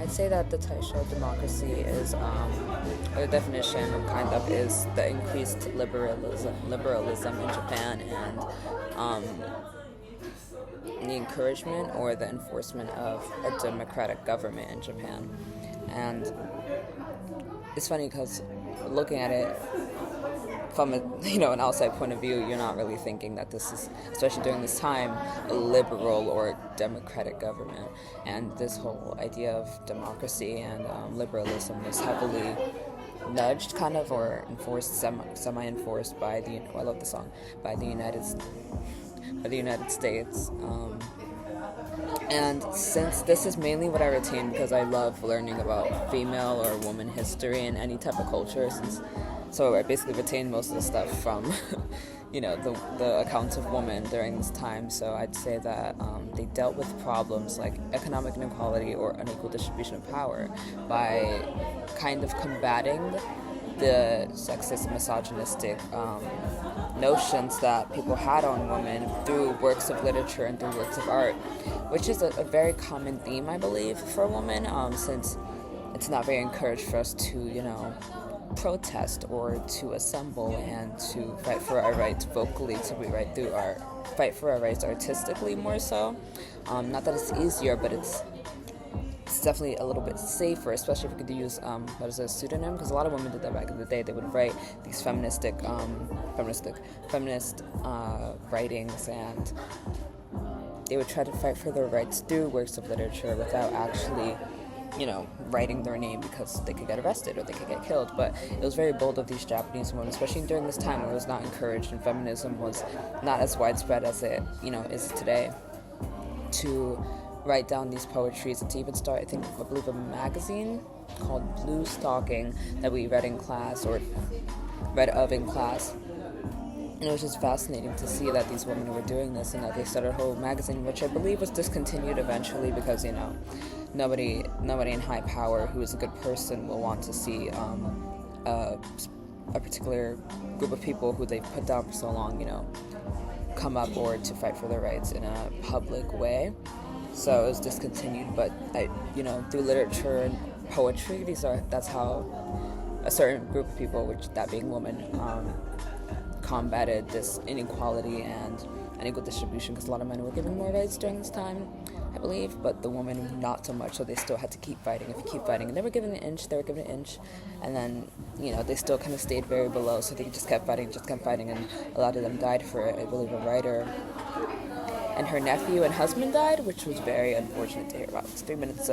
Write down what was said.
I'd say that the Taisho Democracy is, or the definition kind of is the increased liberalism in Japan, and the encouragement or the enforcement of a democratic government in Japan. And it's funny because looking at it from an outside point of view, you're not really thinking that this is, especially during this time, a liberal or democratic government. And this whole idea of democracy and liberalism was heavily nudged, kind of, or enforced, semi-enforced by I love the song, by the United States. And since this is mainly what I retain because I love learning about female or woman history in any type of culture, so I basically retained most of the stuff from, the accounts of women during this time. So I'd say that they dealt with problems like economic inequality or unequal distribution of power by kind of combating the sexist and misogynistic notions that people had on women through works of literature and through works of art, which is a very common theme, I believe, for women, since it's not very encouraged for us to, protest or to assemble and to fight for our rights vocally, to fight for our rights artistically more so. Not that it's easier, but it's definitely a little bit safer, especially if we could use a pseudonym, because a lot of women did that back in the day. They would write these feminist writings, and they would try to fight for their rights through works of literature without actually writing their name, because they could get arrested or they could get killed. But it was very bold of these Japanese women, especially during this time where it was not encouraged and feminism was not as widespread as it is today, to write down these poetries and to even start, I believe a magazine called Blue Stocking that we read in class, or read of in class. And it was just fascinating to see that these women were doing this, and that they started a whole magazine, which I believe was discontinued eventually because, nobody in high power who is a good person will want to see a particular group of people who they've put down for so long, come up or to fight for their rights in a public way. So it was discontinued, but through literature and poetry, that's how a certain group of people, which that being women, combated this inequality and unequal distribution, because a lot of men were given more rights during this time, I believe, but the women not so much, so they still had to keep fighting. If you keep fighting, and they were given an inch, and then, they still kind of stayed very below, so they just kept fighting, and a lot of them died for it. I believe a writer and her nephew and husband died, which was very unfortunate to hear about. It's 3 minutes